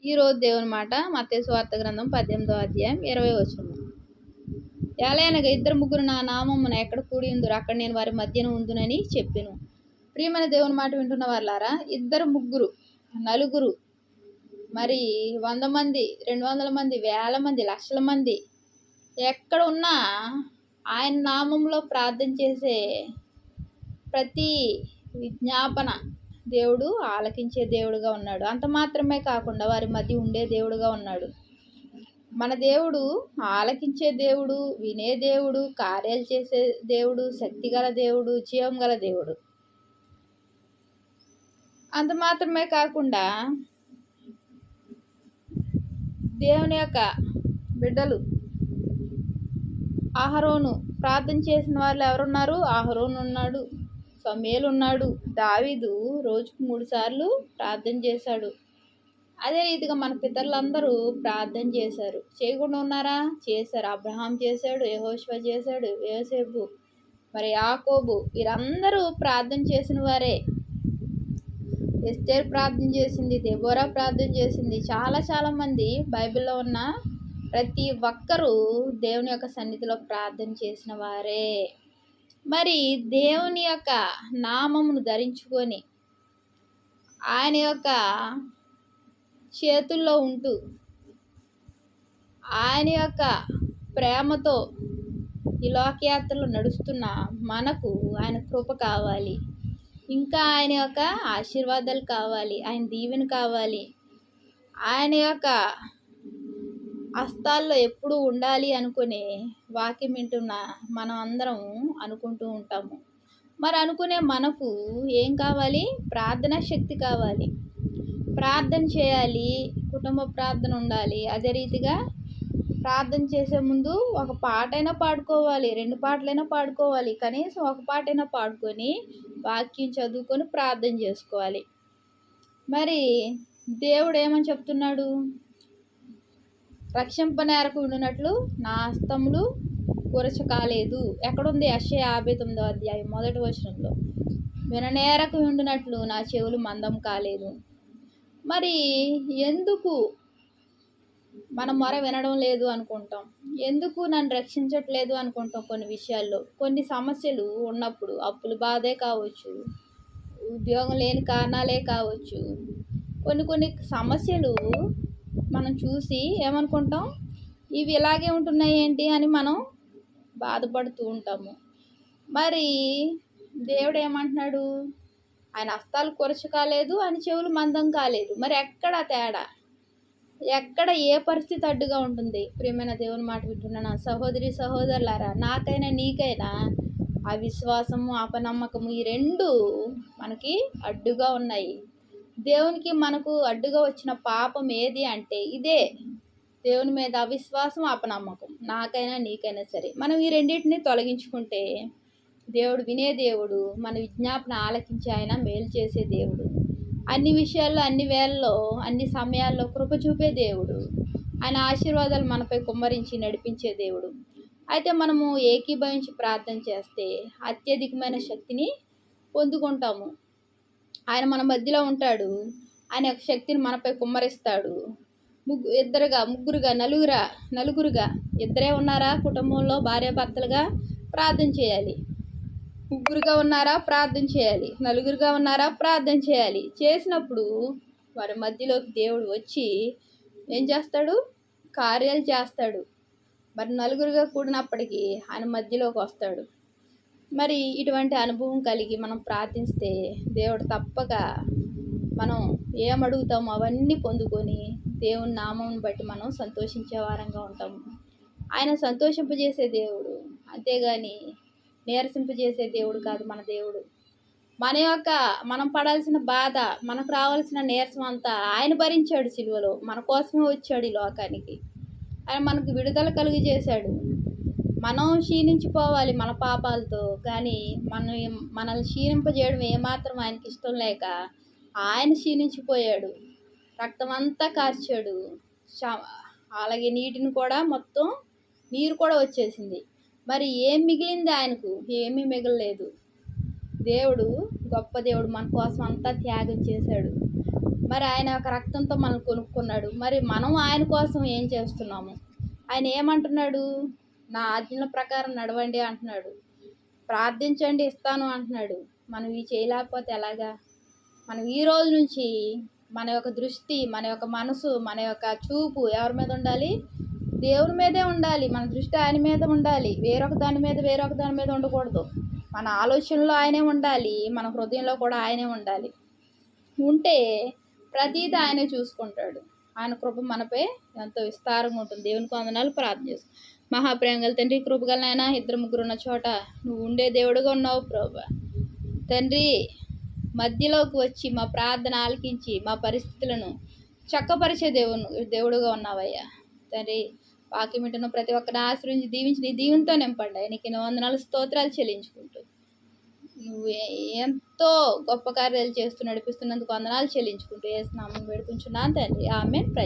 ఈరోజు దేవుని మాట మత్తయి సువార్త గ్రంథం 18వ అధ్యాయం 20వ వచనం. ఎలయనగా ఇద్దరు ముగ్గురు నా నామమున ఎక్కడ కూడి ఉందురో అక్కడ నేను వారి మధ్యన ఉందునని చెప్పెను. ప్రియమైన దేవుని మాట వింటున్న వాళ్ళారా, ఇద్దరు ముగ్గురు నలుగురు మరి 100 మంది 200 మంది 1000 మంది లక్షల మంది ఎక్కడ ఉన్నా ఆయన నామంలో ప్రార్థన చేసే ప్రతి విజ్ఞాపన దేవుడు ఆలకించే దేవుడుగా ఉన్నాడు. అంత మాత్రమే కాకుండా వారి మధ్య ఉండే దేవుడుగా ఉన్నాడు. మన దేవుడు ఆలకించే దేవుడు, వినే దేవుడు, కార్యాలు చేసే దేవుడు, శక్తిగల దేవుడు, జీవం గల దేవుడు. అంత మాత్రమే కాకుండా దేవుని యొక్క బిడ్డలు అహరోను ప్రార్థన చేసిన వాళ్ళు ఎవరున్నారు? అహరోను ఉన్నాడు, సమూయేలు ఉన్నాడు, దావీదు రోజుకు 3 సార్లు ప్రార్థన చేశాడు. అదే రీతిగా మన పితరులందరూ ప్రార్థన చేశారు. చేయకుండా ఉన్నారా? చేశారు. అబ్రహాం చేశాడు, యెహోషువ చేశాడు, యోసేపు, మరి యాకోబు, వీరందరూ ప్రార్థన చేసిన వారే. ఎస్తేరు ప్రార్థన చేసింది, దెబోరా ప్రార్థన చేసింది. చాలా మంది బైబిల్లో ఉన్న ప్రతి ఒక్కరూ దేవుని యొక్క సన్నిధిలో ప్రార్థన చేసిన వారే. మరి దేవుని యొక్క నామమును ధరించుకొని ఆయన యొక్క చేతుల్లో ఉంటూ ఆయన యొక్క ప్రేమతో ఈ లోకయాత్రలో నడుస్తున్న మనకు ఆయన కృప కావాలి, ఇంకా ఆయన యొక్క ఆశీర్వాదాలు కావాలి, ఆయన దీవెన కావాలి, ఆయన యొక్క హస్తాల్లో ఎప్పుడూ ఉండాలి అనుకునే వాక్యం వింటున్న మనం అందరం అనుకుంటూ ఉంటాము. మరి అనుకునే మనకు ఏం కావాలి? ప్రార్థన శక్తి కావాలి. ప్రార్థన చేయాలి, కుటుంబ ప్రార్థన ఉండాలి. అదే రీతిగా ప్రార్థన చేసే ముందు ఒక పాటైనా పాడుకోవాలి, 2 పాటలైనా పాడుకోవాలి, కనీసం ఒక పాటైనా పాడుకొని వాక్యం చదువుకొని ప్రార్థన చేసుకోవాలి. మరి దేవుడు ఏమని చెప్తున్నాడు? రక్షింపనేరకు ఉండినట్లు నా హస్తములు కురచ కాలేదు. ఎక్కడుంది? యెషయా 59వ అధ్యాయం 1వ వచనంలో. విననేరకు ఉండినట్లు నా చెవులు మందం కాలేదు. మరి ఎందుకు మన మొర వినడం లేదు అనుకుంటాం? ఎందుకు నన్ను రక్షించట్లేదు అనుకుంటాం? కొన్ని విషయాల్లో, కొన్ని సమస్యలు ఉన్నప్పుడు, అప్పుల బాధే కావచ్చు, ఉద్యోగం లేని కారణాలే కావచ్చు, కొన్ని సమస్యలు మనం చూసి ఏమనుకుంటాం? ఇవి ఇలాగే ఉంటున్నాయి ఏంటి అని మనం బాధపడుతూ ఉంటాము. మరి దేవుడు ఏమంటున్నాడు? ఆయన హస్తాలు కురచ కాలేదు, ఆయన చెవులు మందం కాలేదు. మరి ఎక్కడ తేడా? ఎక్కడ ఏ పరిస్థితి అడ్డుగా ఉంటుంది? ప్రియమైన దేవుని మాట వింటున్న నా సహోదరి సహోదరులారా, నాకైనా నీకైనా అవిశ్వాసము, అపనమ్మకము, ఈ 2 మనకి అడ్డుగా ఉన్నాయి. దేవునికి మనకు అడ్డుగా వచ్చిన పాపం ఏది అంటే ఇదే. దేవుని మీద అవిశ్వాసం, అపనమ్మకం. నాకైనా నీకైనా సరే మనం ఈ రెండింటిని తొలగించుకుంటే దేవుడు వినే దేవుడు, మన విజ్ఞాపన ఆలకించి ఆయన మేలు చేసే దేవుడు, అన్ని విషయాల్లో, అన్ని వేళల్లో, అన్ని సమయాల్లో కృప చూపే దేవుడు, ఆయన ఆశీర్వాదాలు మనపై కుమ్మరించి నడిపించే దేవుడు. అయితే మనము ఏకీభవించి ప్రార్థన చేస్తే అత్యధికమైన శక్తిని పొందుకుంటాము. ఆయన మన మధ్యలో ఉంటాడు. ఆయన యొక్క శక్తిని మనపై కుమ్మరిస్తాడు. ఇద్దరుగా, ముగ్గురుగా, నలుగురుగా, ఇద్దరే ఉన్నారా కుటుంబంలో భార్యాభర్తలుగా? ప్రార్థన చేయాలి. ముగ్గురుగా ఉన్నారా? ప్రార్థన చేయాలి. నలుగురుగా ఉన్నారా? ప్రార్థన చేయాలి. చేసినప్పుడు వారి మధ్యలోకి దేవుడు వచ్చి ఏం చేస్తాడు? కార్యాలు చేస్తాడు. మరి నలుగురుగా కూడినప్పటికీ ఆయన మధ్యలోకి వస్తాడు. మరి ఇటువంటి అనుభవం కలిగి మనం ప్రార్థిస్తే దేవుడు తప్పక మనం ఏమడుగుతామో అవన్నీ పొందుకొని దేవుని నామం బట్టి మనం సంతోషించే వారంగా ఉంటాము. ఆయన సంతోషింపజేసే దేవుడు, అంతేగాని నీరసింపజేసే దేవుడు కాదు మన దేవుడు. మనం పడాల్సిన బాధ, మనకు రావాల్సిన నీరసం అంతా ఆయన భరించాడు సిలువలో. మన కోసమే వచ్చాడు ఈ లోకానికి. ఆయన మనకు విడుదల కలుగజేశాడు. మనం క్షీణించిపోవాలి మన పాపాలతో, కానీ మనల్ని క్షీణింపజేయడం ఏమాత్రం ఆయనకి ఇష్టం లేక ఆయన క్షీణించిపోయాడు, రక్తం అంతా కార్చాడు. అలాగే నీటిని కూడా మొత్తం నీరు కూడా వచ్చేసింది. మరి ఏం మిగిలింది ఆయనకు? ఏమీ మిగలలేదు. దేవుడు గొప్ప దేవుడు, మన కోసం అంతా త్యాగం చేశాడు. మరి ఆయన యొక్క రక్తంతో మనల్ని కొనుక్కున్నాడు. మరి మనం ఆయన కోసం ఏం చేస్తున్నాము? ఆయన ఏమంటున్నాడు? నా ఆజ్ఞల ప్రకారం నడవండి అంటున్నాడు. ప్రార్థించండి ఇస్తాను అంటున్నాడు. మనం ఇవి చేయలేకపోతే ఎలాగా? మనం ఈ రోజు నుంచి మన యొక్క దృష్టి, మన యొక్క మనసు, మన యొక్క చూపు ఎవరి మీద ఉండాలి? దేవుని మీదే ఉండాలి. మన దృష్టి ఆయన మీద ఉండాలి. వేరొక దాని మీద ఉండకూడదు. మన ఆలోచనలో ఆయనే ఉండాలి. మన హృదయంలో కూడా ఆయనే ఉండాలి. ఉంటే ప్రతీది ఆయనే చూసుకుంటాడు. ఆయన కృప మనపై ఎంతో విస్తారంగా ఉంటుంది. దేవునికి వందనాలు. ప్రార్థన చేస్తాం. మహాప్రేమ గల తండ్రి, కృపగల నాయన, ఇద్దరు ముగ్గురు ఉన్న చోట నువ్వు ఉండే దేవుడుగా ఉన్నావు ప్రభా. తండ్రి, మధ్యలోకి వచ్చి మా ప్రార్థన ఆలకించి మా పరిస్థితులను చక్కపరిచే దేవుడుగా ఉన్నావయ్యా. తండ్రి, వాక్యం వింటున్న ప్రతి ఒక్కరిని ఆశ్రయించి దీవించి నీ దీవెనతో నింపండి. నీకు వందనాలు స్తోత్రాలు చెల్లించుకుంటూ నువ్వు ఎంతో గొప్ప కార్యాలు చేస్తూ నడిపిస్తున్నందుకు వందనాలు చెల్లించుకుంటూ యేసు నామమున వేడుకుంటున్నాను తండ్రి. ఆమేన్.